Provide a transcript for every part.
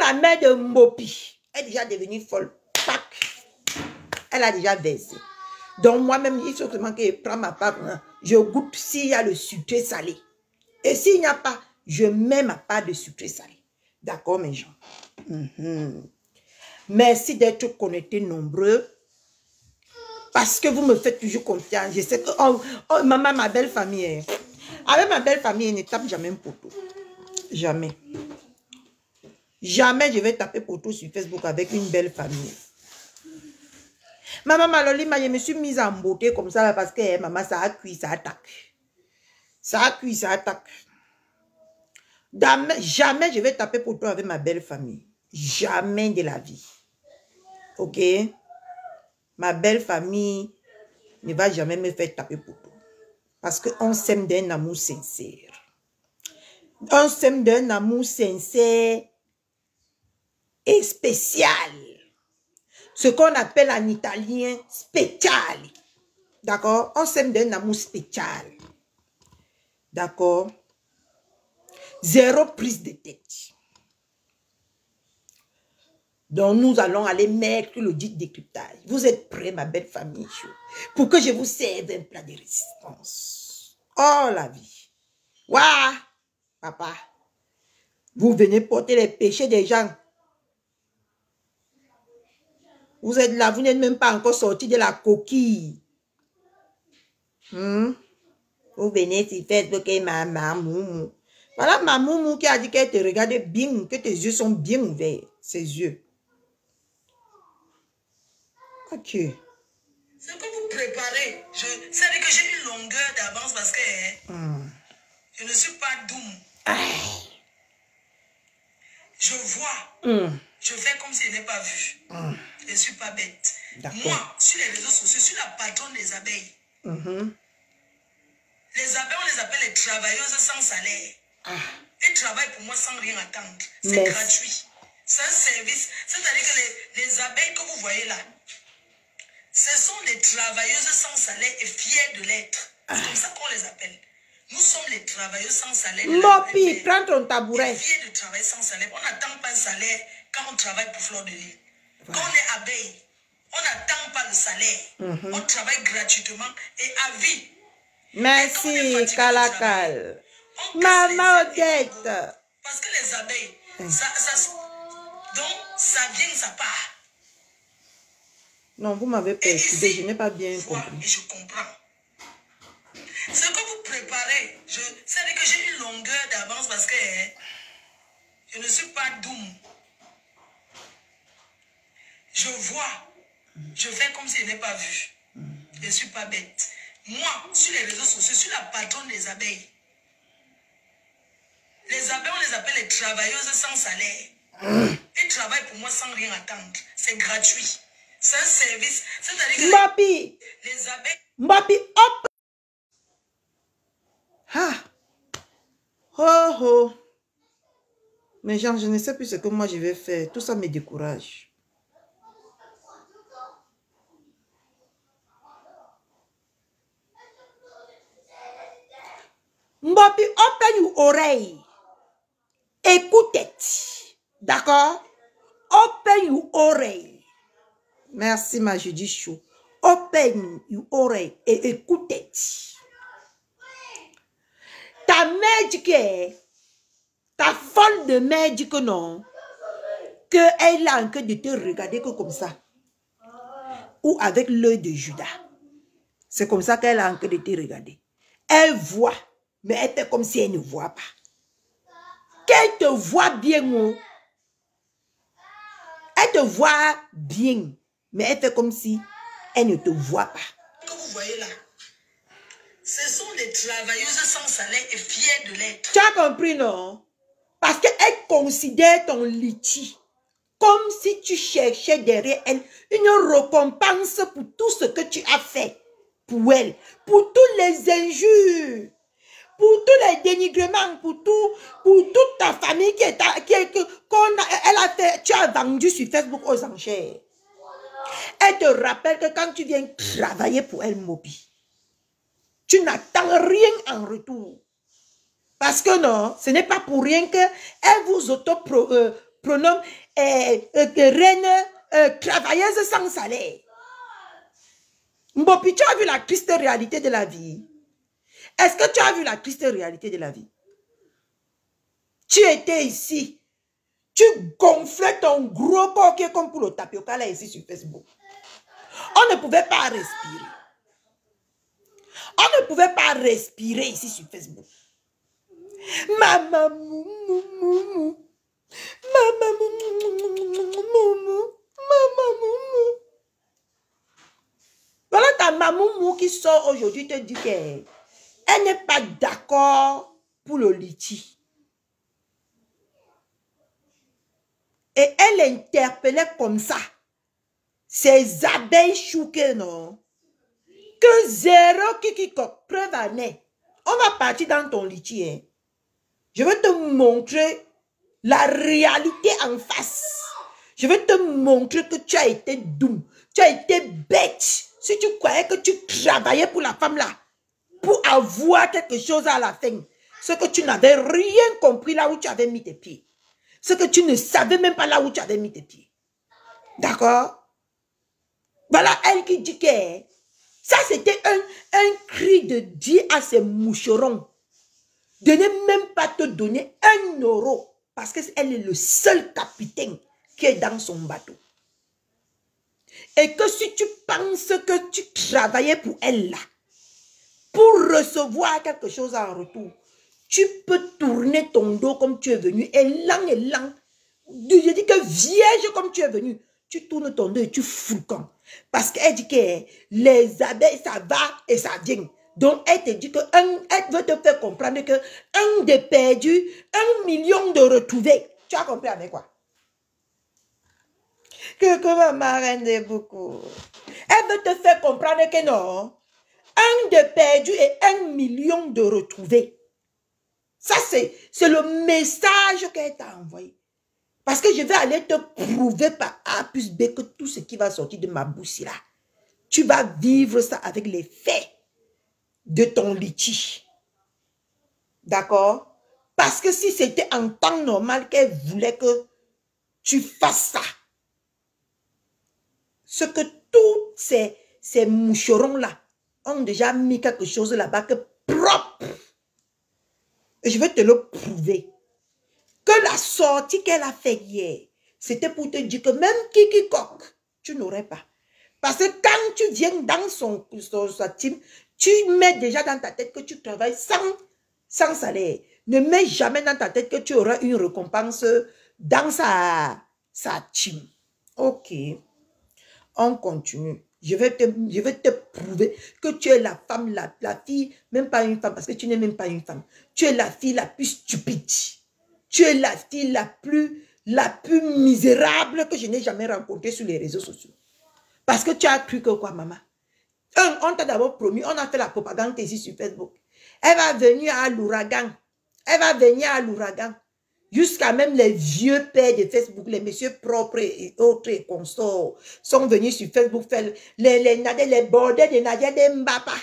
la mère de Mopi est déjà devenue folle. Pac. Elle a déjà versé. Donc moi-même, il faut seulement que je prenne ma part. Hein. Je goûte s'il y a le sucré salé. Et s'il n'y a pas, je mets ma part de sucré salé. D'accord, mes gens? Merci d'être connectés nombreux. Parce que vous me faites toujours confiance. Je sais que, maman, ma belle famille, hein. Avec ma belle famille, elle ne tape jamais un poteau. Jamais. Jamais je vais taper poteau sur Facebook avec une belle famille. Maman Malolima, je me suis mise en beauté comme ça parce que maman, ça a cuit, ça attaque. Ça a cuit, ça attaque. Jamais je vais taper poteau avec ma belle famille. Jamais de la vie. Ok? Ma belle famille ne va jamais me faire taper poteau. Parce qu'on s'aime d'un amour sincère. On s'aime d'un amour sincère et spécial. Ce qu'on appelle en italien spécial. D'accord? On s'aime d'un amour spécial. D'accord? Zéro prise de tête. Donc nous allons aller mettre le dit décryptage. Vous êtes prêts, ma belle famille, pour que je vous serve un plat de résistance. Oh la vie. Waouh, papa. Vous venez porter les péchés des gens. Vous êtes là, vous n'êtes même pas encore sorti de la coquille. Vous venez sur Facebook et mamoumou. Voilà mamoumou qui a dit qu'elle te regarde bien, que tes yeux sont bien ouverts. Ses yeux. Ok. Ce que vous préparez, je savais que j'ai une longueur d'avance parce que je ne suis pas doux. Je vois. Je fais comme si je n'ai pas vu. Je ne suis pas bête. Moi, sur les réseaux sociaux, je suis la patronne des abeilles. Les abeilles, on les appelle les travailleuses sans salaire. Elles travaillent pour moi sans rien attendre. C'est gratuit. C'est un service. C'est-à-dire que les abeilles que vous voyez là, ce sont des travailleuses sans salaire et fières de l'être. C'est comme ça qu'on les appelle. Nous sommes les travailleuses sans salaire. Mopi, prends ton tabouret. Fiers de travailler sans salaire. On n'attend pas un salaire quand on travaille pour Fleur de Lys. Quand on est abeille, on n'attend pas le salaire. On travaille gratuitement et à vie. Merci, Kalakal. Maman Odette. Parce que les abeilles, donc ça vient, ça part. Non, vous m'avez perturbé, je n'ai pas bien compris. Et je comprends. Ce que vous préparez, je sais que j'ai une longueur d'avance parce que je ne suis pas doux. Je vois, je fais comme si je n'ai pas vu. Je ne suis pas bête. Moi, sur les réseaux sociaux, je suis la patronne des abeilles. Les abeilles, on les appelle les travailleuses sans salaire. Elles travaillent pour moi sans rien attendre. C'est gratuit. C'est un service. C'est-à-dire que Mopi. les abeilles... Mopi, hop. Ah. Oh, oh. Mais genre, je ne sais plus ce que moi je vais faire. Tout ça me décourage. Mopi, open your oreille. Écoutez. D'accord? Open your oreille. Merci, ma Judy Chou. Open your oreille et écoutez. Ta mère dit que, ta folle de mère dit que non, qu'elle a en train de te regarder que comme ça. Ou avec l'œil de Judas. C'est comme ça qu'elle a en train de te regarder. Elle voit, mais elle fait comme si elle ne voit pas. Qu'elle te voit bien, oh. Elle te voit bien, mais elle fait comme si elle ne te voit pas. Que vous voyez là, ce sont des travailleuses sans salaire et fières de l'être. Tu as compris, non? Parce qu'elle considère ton litchi comme si tu cherchais derrière elle une récompense pour tout ce que tu as fait pour elle, pour tous les injures, pour tous les dénigrements, pour toute ta famille elle a fait, tu as vendu sur Facebook aux enchères. Elle te rappelle que quand tu viens travailler pour elle, Mopi, tu n'attends rien en retour. Parce que non, ce n'est pas pour rien qu'elle vous pronomme reine travailleuse sans salaire. Mbopi, tu as vu la triste réalité de la vie? Est-ce que tu as vu la triste réalité de la vie? Tu étais ici. Tu gonflais ton gros corps qui est comme pour le tapioca là ici sur Facebook. On ne pouvait pas respirer. On ne pouvait pas respirer ici sur Facebook. Maman, moumou. Maman, moumou. Maman, moumou. Voilà ta maman qui sort aujourd'hui te dit qu'elle n'est pas d'accord pour le litchi. Et elle interpellait comme ça ces abeilles chouquées, non? Que zéro kikikok, preuve à nez. On va partir dans ton litchi. Hein. Je vais te montrer la réalité en face. Je vais te montrer que tu as été doux. Tu as été bête. Si tu croyais que tu travaillais pour la femme là, pour avoir quelque chose à la fin, c'est que tu n'avais rien compris là où tu avais mis tes pieds. C'est que tu ne savais même pas là où tu avais mis tes pieds. D'accord? Voilà elle qui dit que ça c'était un cri de Dieu à ses moucherons. De ne même pas te donner 1 euro. Parce qu'elle est le seul capitaine qui est dans son bateau. Et que si tu penses que tu travaillais pour elle là, pour recevoir quelque chose en retour, tu peux tourner ton dos comme tu es venu, et lent. Je dis que vierge comme tu es venu, tu tournes ton dos et tu fous le camp. Parce qu'elle dit que les abeilles, ça va et ça vient. Donc, elle te dit que elle veut te faire comprendre que 1 de perdu, 1 million de retrouvés. Tu as compris avec quoi? Que ma marraine est beaucoup. Elle veut te faire comprendre que non. 1 de perdu et 1 million de retrouvés. Ça, c'est le message qu'elle t'a envoyé. Parce que je vais aller te prouver par A plus B que tout ce qui va sortir de ma bouche là, tu vas vivre ça avec les faits de ton litige. D'accord? Parce que si c'était en temps normal qu'elle voulait que tu fasses ça, ce que tous ces moucherons-là ont déjà mis quelque chose là-bas que propre. Et je vais te le prouver. Que la sortie qu'elle a fait hier, c'était pour te dire que même kikikok, tu n'aurais pas. Parce que quand tu viens dans sa team, tu mets déjà dans ta tête que tu travailles sans salaire. Ne mets jamais dans ta tête que tu auras une récompense dans sa team. Ok. On continue. Je vais te prouver que tu es la femme, la fille, même pas une femme, parce que tu n'es même pas une femme. Tu es la fille la plus stupide. Tu es la fille la plus misérable que je n'ai jamais rencontrée sur les réseaux sociaux. Parce que tu as cru que quoi, maman? On t'a d'abord promis, on a fait la propagande ici sur Facebook. Elle va venir à l'ouragan. Elle va venir à l'ouragan. Jusqu'à même les vieux pères de Facebook, les messieurs propres et autres et consorts, sont venus sur Facebook faire les bordels de Nadia de Mbapa.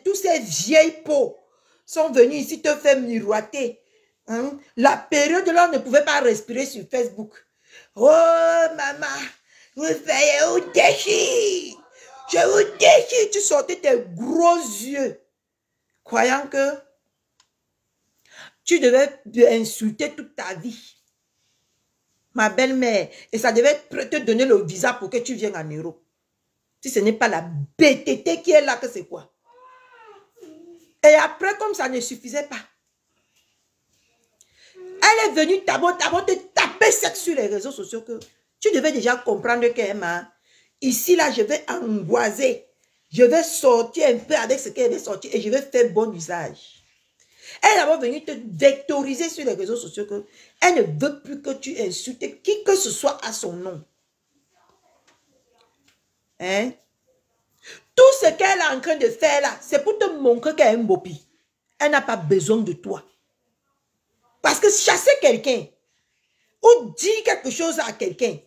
Tous ces vieilles peaux sont venus ici te faire miroiter. Hein? La période là, on ne pouvait pas respirer sur Facebook. Oh, maman, vous faites un déchire. Je vous déchire. Tu sortais tes gros yeux, croyant que tu devais insulter toute ta vie. Ma belle-mère. Et ça devait te donner le visa pour que tu viennes en Europe. Si ce n'est pas la bêteté qui est là, que c'est quoi? Et après, comme ça ne suffisait pas, elle est venue d'abord te taper sec sur les réseaux sociaux que tu devais déjà comprendre qu'elle m'a. Ici, là, je vais angoiser. Je vais sortir un peu avec ce qu'elle veut sortir et je vais faire bon usage. Elle est d'abord venue te vectoriser sur les réseaux sociaux que elle ne veut plus que tu insultes qui que ce soit à son nom. Hein? Tout ce qu'elle est en train de faire là, c'est pour te montrer qu'elle est un bopi. Elle n'a pas besoin de toi. Parce que chasser quelqu'un ou dire quelque chose à quelqu'un,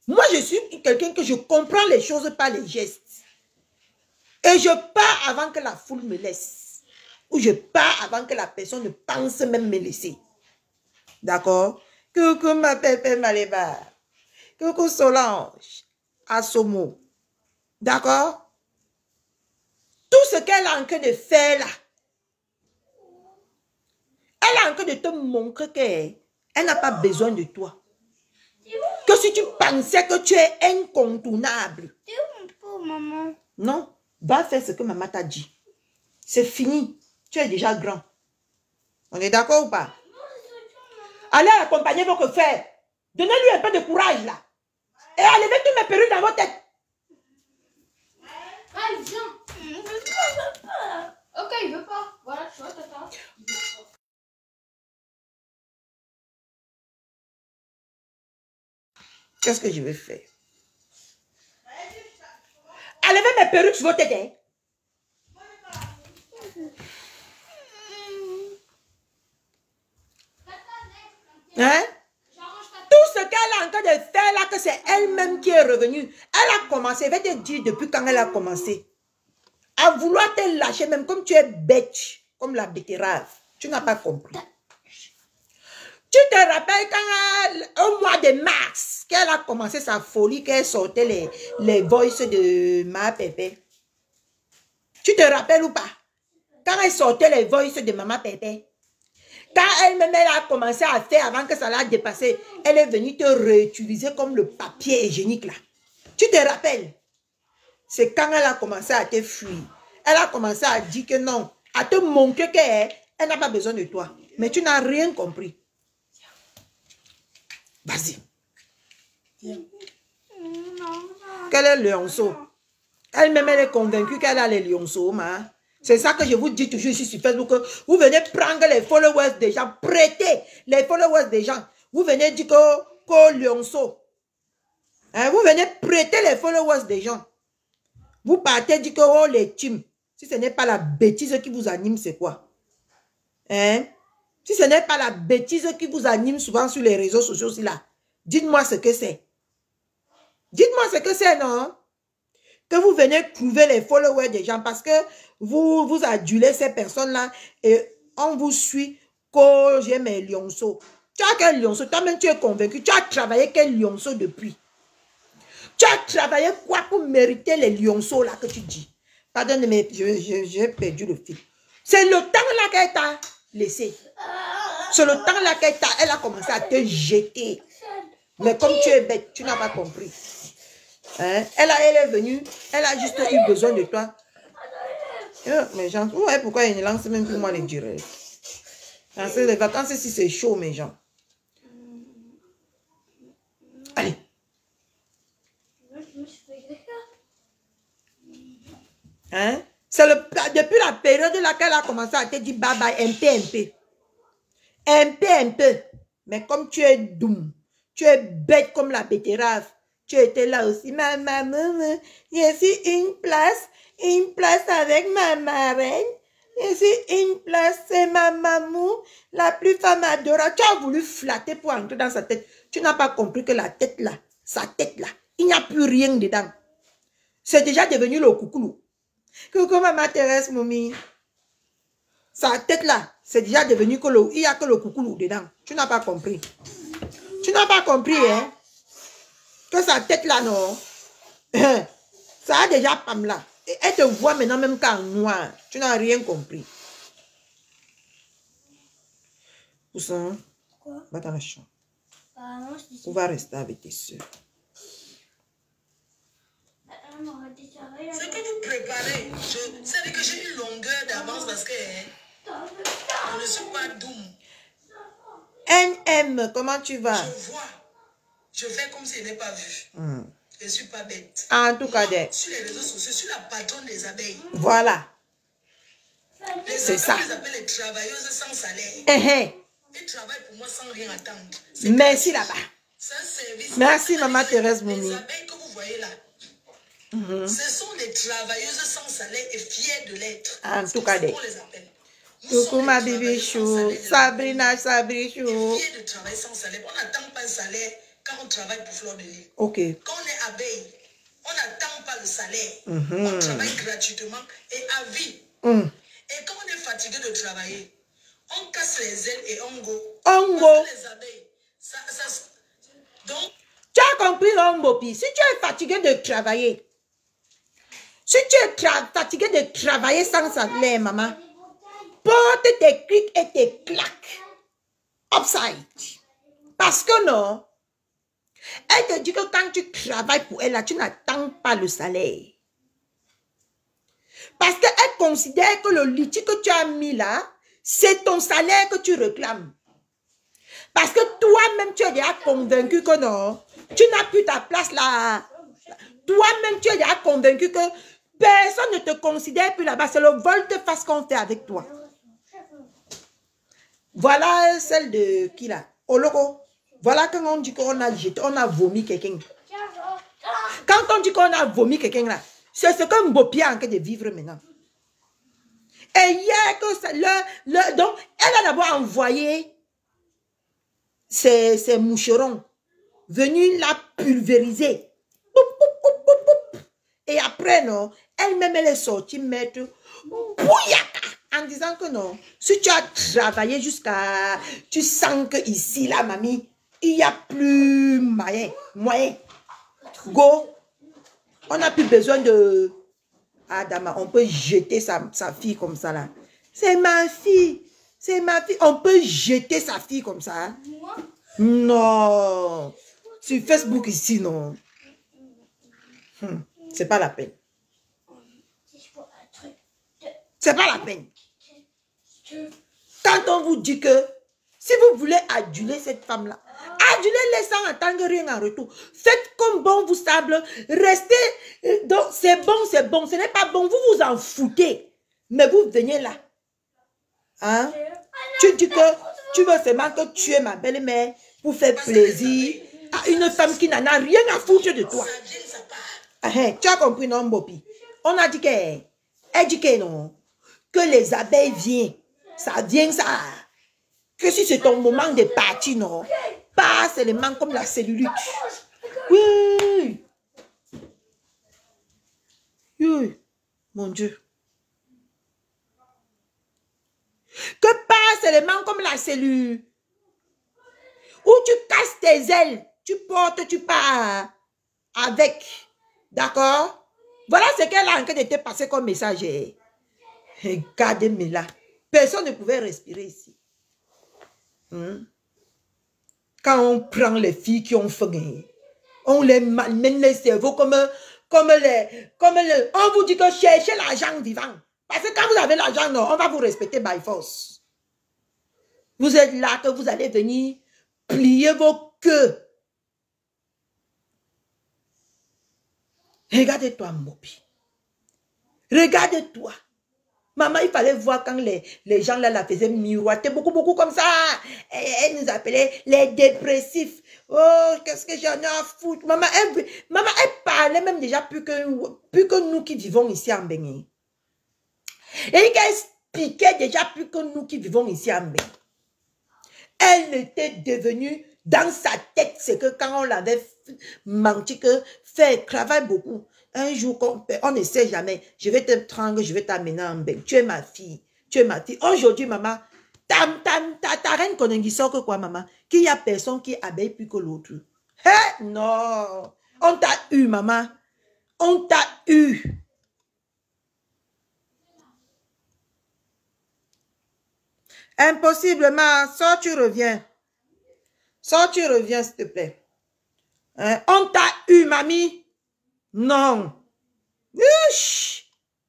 moi je suis quelqu'un que je comprends les choses par les gestes. Et je pars avant que la foule me laisse. Ou je pars avant que la personne ne pense même me laisser. D'accord? Coucou ma Pépé Maléba. Coucou Solange. Assomo. D'accord? Tout ce qu'elle est en train de faire là, elle est en train de te montrer qu'elle n'a pas besoin de toi. Que si tu pensais que tu es incontournable. Maman. Non, va faire ce que maman t'a dit. C'est fini. Tu es déjà grand. On est d'accord ou pas? Allez accompagner votre frère. Donnez-lui un peu de courage là. Et enlevez tous mes perruques dans votre tête. Allez, viens. Ok, il veut pas. Voilà, tu vois, tata. Qu'est-ce que je vais faire? Enlevez mes perruques sur votre tête. Hein? Hein? Tout ce qu'elle est en train de faire là, que c'est elle-même qui est revenue. Elle a commencé, je vais te dire depuis quand elle a commencé. À vouloir te lâcher même comme tu es bête, comme la betterave. Tu n'as pas compris. Tu te rappelles quand au mois de mars, qu'elle a commencé sa folie, qu'elle sortait les voices de ma Pépé. Tu te rappelles ou pas? Quand elle sortait les voices de maman Pépé. Quand elle-même elle a commencé à faire avant que ça l'a dépassé, elle est venue te réutiliser comme le papier hygiénique là. Tu te rappelles? C'est quand elle a commencé à te fuir. Elle a commencé à dire que non, à te montrer qu'elle n'a pas besoin de toi. Mais tu n'as rien compris. Vas-y. Quel est le lionceau? Elle-même, elle est convaincue qu'elle a les lionceaux. C'est ça que je vous dis toujours ici sur Facebook. Vous venez prendre les followers des gens, prêter les followers des gens. Vous venez dire que lionceau. Hein, vous venez prêter les followers des gens. Vous partez dire que oh, les teams. Si ce n'est pas la bêtise qui vous anime, c'est quoi? Hein? Si ce n'est pas la bêtise qui vous anime souvent sur les réseaux sociaux, là, dites-moi ce que c'est. Dites-moi ce que c'est, non? Que vous venez trouver les followers des gens parce que vous adulez ces personnes-là et on vous suit que j'aime mes lionceaux. Tu as quel lionceau? Toi-même, tu es convaincu. Tu as travaillé quel lionceau depuis? Tu as travaillé quoi pour mériter les lionceaux là que tu dis? Pardonne, mais j'ai perdu le fil. C'est le temps là qu'elle t'a laissé. C'est le temps là qu'elle a commencé à te jeter. Mais comme tu es bête, tu n'as pas compris. Hein? Elle est venue, elle a juste eu besoin de toi. Mes gens, vous voyez pourquoi ils ne lancent même plus moi les directs. Les vacances, si c'est chaud, mes gens. Allez. Hein? C'est depuis la période là qu'elle a commencé à te dire bye bye, un peu. Mais comme tu es doux, tu es bête comme la betterave, tu étais là aussi. Maman, je suis une place avec ma marraine. Je suis une place, c'est ma maman, la plus femme adorable. Tu as voulu flatter pour entrer dans sa tête. Tu n'as pas compris que la tête là, sa tête là, il n'y a plus rien dedans. C'est déjà devenu le coucou. Coucou maman Thérèse Moumi. Sa tête là, c'est déjà devenu que il n'y a que le coucou dedans. Tu n'as pas compris. Tu n'as pas compris, hein? Que sa tête là, non? Ça a déjà pam là. Et elle te voit maintenant même qu'en noir. Tu n'as rien compris. Poussin. Quoi? Va dans la chambre. Non, je dis On va rester avec tes soeurs. Ce que vous préparez, c'est que j'ai une longueur d'avance parce que je ne suis pas doux. NM, comment tu vas? Je vois. Je fais comme si je n'ai pas vu. Je ne suis pas bête. En tout cas, sur les réseaux sociaux, je suis la patronne des abeilles. Voilà. C'est ça. Je les appelle les travailleuses sans salaire. Ils travaillent pour moi sans rien attendre. Merci là-bas. C'est un service. Merci, maman Thérèse Moumi. Les abeilles que vous voyez là, ce sont des travailleuses sans salaire et fières de l'être. En tout cas, on les appelle. Coucou ma bibichou, Sabrina, Sabrichou. Fiers de travailler sans salaire. On n'attend pas un salaire quand on travaille pour Fleur de Lys. Ok. Quand on est abeille, on n'attend pas le salaire. On travaille gratuitement et à vie. Et quand on est fatigué de travailler, on casse les ailes et on go. Parce que les abeilles, Donc, tu as compris, non, Mopi? Si tu es fatigué de travailler, si tu es fatigué de travailler sans salaire, maman, porte tes clics et tes claques upside. Parce que non, elle te dit que quand tu travailles pour elle, là, tu n'attends pas le salaire. Parce qu'elle considère que le litige que tu as mis là, c'est ton salaire que tu réclames. Parce que toi-même, tu es déjà convaincu que non, tu n'as plus ta place là. Toi-même, tu es déjà convaincu que personne ne te considère plus là-bas. C'est le volte-face qu'on fait avec toi. Voilà celle de qui là? Oloko. Voilà quand on dit qu'on a jeté, on a vomi quelqu'un. Quand on dit qu'on a vomi quelqu'un là, c'est ce que Mbopi a en train de vivre maintenant. Et hier, que donc, elle a d'abord envoyé ses moucherons venus la pulvériser. Et après, non, elle-même, elle est sortie mettre bouillaka en disant que non, si tu as travaillé jusqu'à... Tu sens que ici, là, mamie, il n'y a plus moyen. Go. On n'a plus besoin de... Ah, Dama, on peut jeter sa fille comme ça, là. C'est ma fille. C'est ma fille. On peut jeter sa fille comme ça. Hein? Non. Sur Facebook ici, non. C'est pas la peine. C'est pas la peine. Quand on vous dit que si vous voulez aduler cette femme-là, adulez-les sans attendre rien en retour. Faites comme bon vous semble. Restez. Donc, c'est bon, c'est bon. Ce n'est pas bon. Vous vous en foutez. Mais vous venez là. Hein? Tu dis que tu veux seulement que tu es ma belle-mère pour faire plaisir à une femme qui n'en a rien à foutre de toi. Tu as compris, non, Bopi? On a dit qu'elle dit que non. Que les abeilles viennent. Ça vient, ça. Que si c'est ton moment de partir, non. Pas seulement comme la cellulite. Oui. Oui. Mon Dieu. Que pas seulement comme la cellule. Où tu casses tes ailes. Tu portes, tu pars avec. D'accord? Voilà ce qu'elle a en train de te passer comme message. Regardez-moi là. Personne ne pouvait respirer ici. Quand on prend les filles qui ont faim, on les malmène les cerveaux comme on vous dit que cherchez l'argent vivant. Parce que quand vous avez l'argent, non, on va vous respecter by force. Vous êtes là que vous allez venir plier vos queues. Regarde-toi, Mopi. Regarde-toi. Maman, il fallait voir quand les gens là la faisaient miroiter beaucoup comme ça. Elle nous appelait les dépressifs. Oh, qu'est-ce que j'en ai à foutre. Maman, elle parlait même déjà plus que nous qui vivons ici en Bénin. Et qu'elle expliquait déjà plus que nous qui vivons ici en Bénin. Elle était devenue dans sa tête, c'est que quand on l'avait menti que fait travaille beaucoup. Un jour, on ne sait jamais. Je vais te prendre, je vais t'amener en bain. Tu es ma fille. Tu es ma fille. Aujourd'hui, maman, ta reine Konengi sort que quoi, maman? Qu'il n'y a personne qui abeille plus que l'autre. Hé? Non. On t'a eu, maman. On t'a eu. Impossible, maman. Sors, tu reviens. Sors, tu reviens, s'il te plaît. Hein? On t'a eu, mamie. Non. Uch.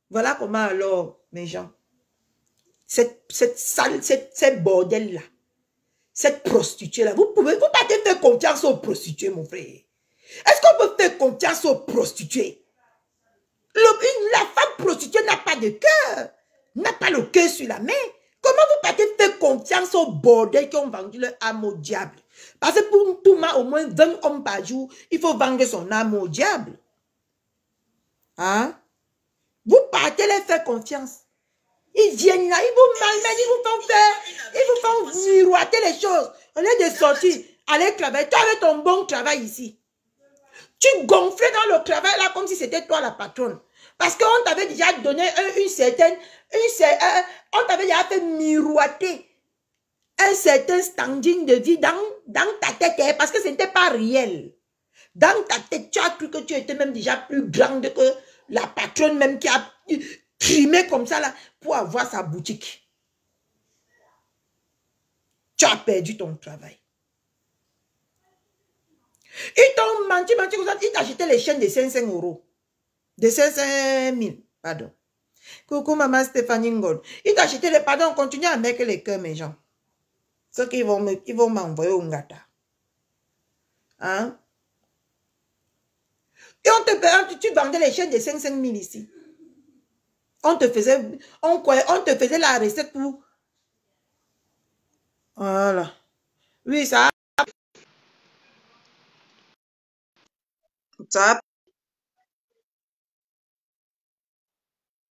Voilà comment alors, mes gens. Cette salle, cette bordel-là. Cette prostituée-là. Vous pouvez pas faire confiance aux prostituées, mon frère. Est-ce qu'on peut faire confiance aux prostituées? La femme prostituée n'a pas de cœur. N'a pas le cœur sur la main. Comment vous partez faire confiance aux bordels qui ont vendu leur âme au diable? Parce que pour tout mal, au moins 20 hommes par jour, il faut vendre son âme au diable. Hein? Vous partez les faire confiance. Ils viennent là, ils vous malmènent, ils vous font miroiter les choses. Au lieu de sortir, aller travailler. Tu avais ton bon travail ici. Tu gonflais dans le travail là comme si c'était toi la patronne. Parce qu'on t'avait déjà donné on t'avait déjà fait miroiter un certain standing de vie dans ta tête, parce que ce n'était pas réel. Dans ta tête, tu as cru que tu étais même déjà plus grande que la patronne même qui a trimé comme ça là pour avoir sa boutique. Tu as perdu ton travail. Ils t'ont menti, ils t'achetaient les chaînes de 500 €. De 500 000, pardon. Coucou maman Stéphanie Ngol. Ils t'achetaient les, pardon, continue à mettre les cœurs, mes gens. Ceux qui vont m'envoyer au Ngata. Hein? Et tu vendais les chaînes de 500 000 ici. On te faisait la recette pour... Voilà. Oui, ça a